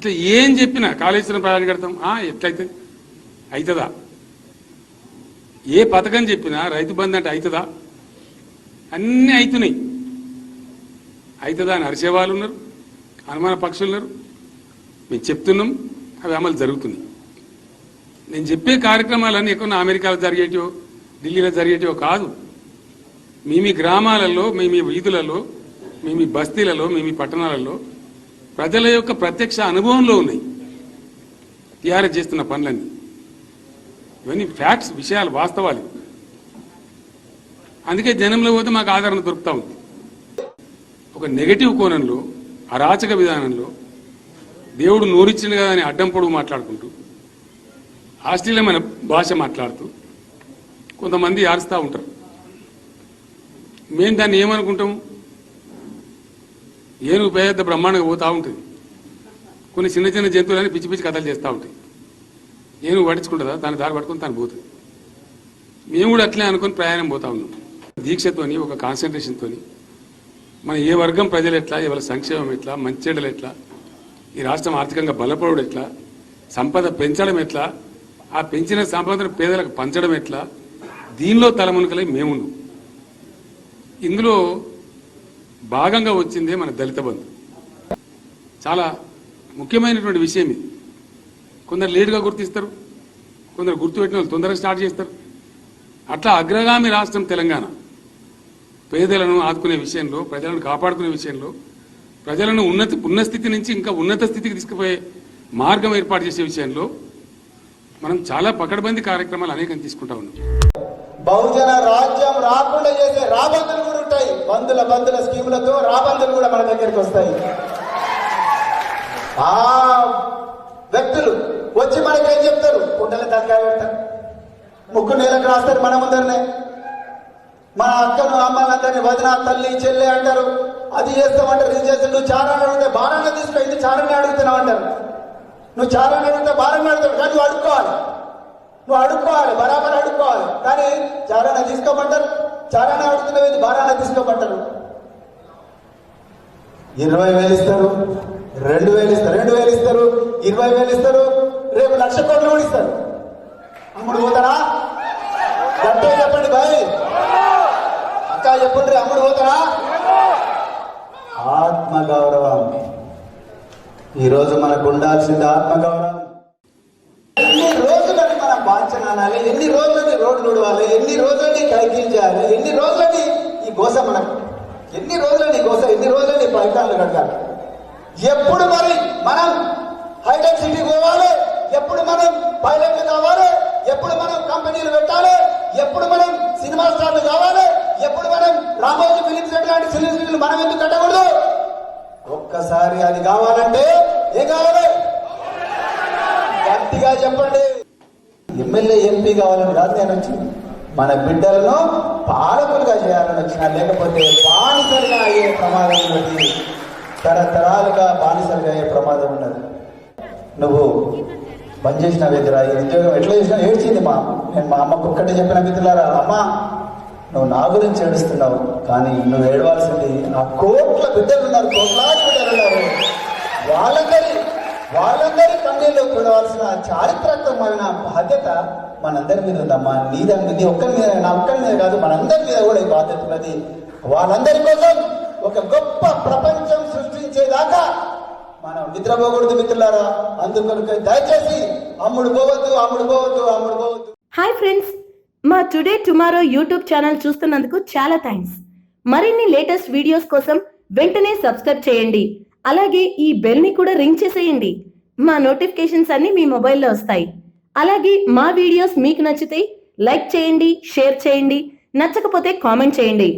ఇట్లా ఏం చెప్పినా కాళేశ్వరం ప్రాజెక్ట్ కడతాం ఎట్లయితుంది? అవుతుందా? ఏ పథకం చెప్పినా రైతు బంధు అంటే అవుతుందా? అన్నీ అవుతున్నాయి. అవుతుందా అని అరిచేవాళ్ళు ఉన్నారు, అనుమాన పక్షులు ఉన్నారు. మేము చెప్తున్నాం, అవి అమలు జరుగుతున్నాయి. నేను చెప్పే కార్యక్రమాలన్నీ ఎక్కువ అమెరికాలో జరిగేటివో ఢిల్లీలో జరిగేటివో కాదు. మీ గ్రామాలలో, మీ వీధులలో, మీ బస్తీలలో, మీ పట్టణాలలో ప్రజల యొక్క ప్రత్యక్ష అనుభవంలో ఉన్నాయి టీఆర్ఎస్ చేస్తున్న పనులన్నీ. ఇవన్నీ ఫ్యాక్ట్స్, విషయాలు, వాస్తవాలు. అందుకే జనంలో పోతే మాకు ఆదరణ దొరుకుతూ ఉంది. ఒక నెగటివ్ కోణంలో, అరాచక విధానంలో దేవుడు నోరిచ్చింది కదా అని అడ్డం పొడుగు మాట్లాడుకుంటూ, ఆస్ట్రేలియమైన భాష మాట్లాడుతూ కొంతమంది ఆరుస్తూ ఉంటారు. మేము దాన్ని ఏమనుకుంటాము? ఏనుగు పెద్ద బ్రహ్మాండంగా పోతూ ఉంటుంది. కొన్ని చిన్న చిన్న జంతువులని పిచ్చి పిచ్చి కథలు చేస్తూ ఉంటాయి. ఏనుగు పట్టించుకుంటుందా? తన దారి పట్టుకుని తను పోతుంది. మేము కూడా అట్లే అనుకుని ప్రయాణం పోతా ఉన్నాం. దీక్షతోని, ఒక కాన్సన్ట్రేషన్తోని మన ఏ వర్గం ప్రజలు ఎట్లా, ఎవరి సంక్షేమం ఎట్లా, మంచెడలు ఎట్లా, ఈ రాష్ట్రం ఆర్థికంగా బలపడడం ఎట్లా, సంపద పెంచడం ఎట్లా, ఆ పెంచిన సంపదను పేదలకు పంచడం ఎట్లా, దీనిలో తలమునకలై మేమున్నాం. ఇందులో భాగంగా వచ్చిందే మన దళిత బంధు. చాలా ముఖ్యమైనటువంటి విషయం ఇది. కొందరు లేటుగా గుర్తిస్తారు, కొందరు గుర్తుపెట్టిన వాళ్ళు తొందరగా స్టార్ట్ చేస్తారు. అట్లా అగ్రగామి రాష్ట్రం తెలంగాణ పేదలను ఆదుకునే విషయంలో, ప్రజలను కాపాడుకునే విషయంలో, ప్రజలను ఉన్నత స్థితి నుంచి ఇంకా ఉన్నత స్థితికి తీసుకుపోయే మార్గం ఏర్పాటు చేసే విషయంలో మనం చాలా పకడ్బందీ కార్యక్రమాలు అనేకం తీసుకుంటా ఉన్నాం. బహుజన రాజ్యం రాకుండా చేసే రాబందులు కూడా ఉంటాయి. బంధుల స్కీములతో రాబందులు కూడా మన దగ్గరికి వస్తాయి. ఆ వ్యక్తులు వచ్చి మనకేం చెప్తారు? కుండల తలకాయ పెడతారు, ముగ్గు నేలకు రాస్తారు మన ముందరనే. మన అక్కను, అమ్మలందరినీ వదిన, తల్లి, చెల్లె అంటారు. అది చేస్తామంటారు, ఇది చేస్తే నువ్వు చారాన్ని అడిగితే భారంగా తీసుకో, ఇది చారాన్ని అడుగుతున్నావు అంటారు. నువ్వు చారాన్ని అడిగితే భారంగా అడుగుతావు, కానీ నువ్వు అడుక్కోవాలి, బరాబర్ అడుక్కోవాలి. కానీ చారాన్ని తీసుకోమంటారు, చారాన్ని అడుగుతున్నావు, ఇది భారాన్ని తీసుకోమంటారు. 20,000 ఇస్తారు, 2,000 ఇస్తారు, 2,000 ఇస్తారు, 20,000 ఇస్తారు, రేపు 1,00,000 కోట్లు కూడా ఇస్తారు. అమ్ముడు పోతారా? గట్టే చెప్పండి భాయ్, అక్క చెప్పండి, అమ్ముడు పోతారా? ఆత్మగౌరవం ఈరోజు మనకు ఉండాల్సింది ఆత్మగౌరవం. ఎన్ని రోజులని మనం వాంఛనాలి, ఎన్ని రోజులని రోడ్లు ఉడవాలి, ఎన్ని రోజులని కైకీలు చేయాలి, ఎన్ని రోజులని ఈ గోస మనకు, ఎన్ని రోజులని గోస, ఎన్ని రోజులని పైకాళ్ళు కట్టాలి. ఎప్పుడు మరి మనం హైటెక్ సిటీ పోవాలి, ఎప్పుడు మనం పైలట్లు కావాలి, ఎప్పుడు మనం కంపెనీలు పెట్టాలి, ఎప్పుడు మనం సినిమా స్టార్లు కావాలి, ఎప్పుడు మనం రామోజీ ఫిలిం సెట్ లాంటి ఫిలిం సిటీలు మనం ఎందుకు కట్టకూడదు? ఒక్కసారి అది కావాలంటే ఏం కావాలి? గట్టిగా చెప్పండి. ఎమ్మెల్యే, ఎంపీ కావాలని కాదు నేను వచ్చింది, మన బిడ్డలను పాలకులుగా చేయాలని వచ్చిన, లేకపోతే బానిసలుగా అయ్యే ప్రమాదం ఉన్నది. తరతరాలుగా బానిసలుగా అయ్యే ప్రమాదం ఉన్నది. నువ్వు బంద్ చేసిన విధురా, ఈ ఉద్యోగం ఎట్లా చేసినా ఏడ్చింది నేను మా అమ్మకు ఒక్కటే చెప్పిన మిత్రులారా, అమ్మ నువ్వు నా గురించి ఏడుస్తున్నావు, కానీ నువ్వు ఏడవాల్సింది ఆ కోట్ల బిడ్డలు ఉన్నారు, కోట్లాది బిడ్డలు ఉన్నారు, వాళ్ళందరి కన్నీళ్ళు చూడవలసిన చారిత్రకమైన బాధ్యత మనందరి మీద ఉందమ్మా. నీ ఒక్కరి మీద, నా ఒక్కరి మీద కాదు, మనందరి మీద కూడా ఈ బాధ్యత ఉన్నది. వాళ్ళందరి కోసం ఒక గొప్ప ప్రపంచం సృష్టించేదాకా మనం నిద్రపోకూడదు మిత్రులారా. అందుకొరకు దయచేసి అమ్ముడు పోవద్దు. హాయ్ ఫ్రెండ్స్, మా టుడే టుమారో యూట్యూబ్ ఛానల్ చూస్తున్నందుకు చాలా థ్యాంక్స్. మరిన్ని లేటెస్ట్ వీడియోస్ కోసం వెంటనే సబ్స్క్రైబ్ చేయండి. అలాగే ఈ బెల్ ని కూడా రింగ్ చేసేయండి. మా నోటిఫికేషన్స్ అన్ని మీ మొబైల్లో వస్తాయి. అలాగే మా వీడియోస్ మీకు నచ్చితే లైక్ చేయండి, షేర్ చేయండి, నచ్చకపోతే కామెంట్ చేయండి.